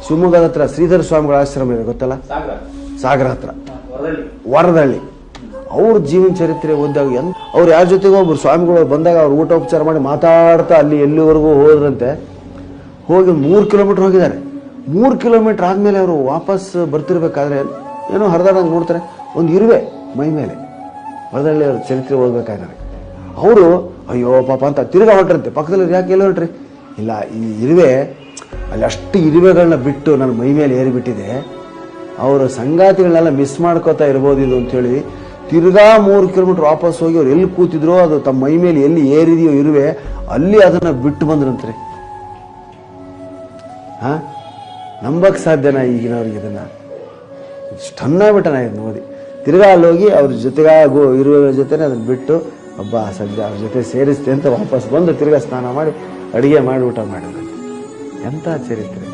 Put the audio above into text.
ಶಿವಮೊಗ್ಗದ ಹತ್ರ ಶ್ರೀಧರ ಸ್ವಾಮಿಗಳ ಆಶ್ರಮ ಇದೆ ಗೊತ್ತಲ್ಲ, ಸಾಗರ ಹತ್ರ ವರದಳ್ಳಿ. ಅವ್ರ ಜೀವನ ಚರಿತ್ರೆ ಓದಿದಾಗ ಅವ್ರು ಯಾರ ಜೊತೆಗೂ ಒಬ್ರು ಸ್ವಾಮಿಗಳು ಬಂದಾಗ ಅವ್ರು ಊಟೋಪಚಾರ ಮಾಡಿ ಮಾತಾಡ್ತಾ ಅಲ್ಲಿ ಎಲ್ಲಿವರೆಗೂ ಹೋದ್ರಂತೆ. ಹೋಗಿ 3 ಕಿಲೋಮೀಟರ್ ಹೋಗಿದ್ದಾರೆ. 3 ಕಿಲೋಮೀಟರ್ ಆದ್ಮೇಲೆ ಅವರು ವಾಪಸ್ ಬರ್ತಿರ್ಬೇಕಾದ್ರೆ ಏನೋ ಹರಿದಾಡಂಗೆ ನೋಡ್ತಾರೆ, ಒಂದು ಇರುವೆ ಮೈ ಮೇಲೆ. ವರದಳ್ಳಿ ಅವ್ರ ಚರಿತ್ರೆ ಓದ್ಬೇಕಾದ್ರೆ ಅವರು ಅಯ್ಯೋ ಪಾಪ ಅಂತ ತಿರ್ಗಾ ಹೊರಟ್ರಂತೆ. ಪಕ್ಕದಲ್ಲಿ ಯಾಕೆ ಎಲ್ಲ ಹೊರಟ್ರಿ? ಇಲ್ಲ, ಈ ಇರುವೆ ಅಲ್ಲಿ ಅಷ್ಟು ಇರುವೆಗಳನ್ನ ಬಿಟ್ಟು ನನ್ನ ಮೈ ಮೇಲೆ ಏರಿಬಿಟ್ಟಿದೆ, ಅವರ ಸಂಗಾತಿಗಳನ್ನೆಲ್ಲ ಮಿಸ್ ಮಾಡ್ಕೋತಾ ಇರ್ಬೋದು ಇದು ಅಂತೇಳಿ ತಿರ್ಗಾ 3 ಕಿಲೋಮೀಟರ್ ವಾಪಸ್ ಹೋಗಿ ಅವ್ರು ಎಲ್ಲಿ ಕೂತಿದ್ರೋ ಅದು ತಮ್ಮ ಮೈ ಮೇಲೆ ಎಲ್ಲಿ ಏರಿದೆಯೋ ಇರುವೆ ಅಲ್ಲಿ ಅದನ್ನ ಬಿಟ್ಟು ಬಂದ್ರಂತ್ರಿ. ನಂಬಕ್ ಸಾಧ್ಯನಾ ಈಗಿನವ್ರಿಗೆ? ಇದನ್ನ ಇಷ್ಟನ್ನಾಗ್ಬಿಟ್ಟನ ಇದನ್ನ ಓದಿ. ತಿರ್ಗಾ ಅಲ್ಲಿ ಹೋಗಿ ಅವ್ರ ಜೊತೆಗಾಗೋ ಇರುವೆ ಜೊತೆನೆ ಅದನ್ನ ಬಿಟ್ಟು ಹಬ್ಬ ಸದ್ಯ ಅವ್ರ ಜೊತೆ ಸೇರಿಸ್ತೆ ಅಂತ ವಾಪಸ್ ಬಂದು ತಿರ್ಗಾ ಸ್ನಾನ ಮಾಡಿ ಅಡಿಗೆ ಮಾಡಿ ಊಟ ಮಾಡಿದ್ರು. ಎಂಥ ಚರಿತ್ರೆ!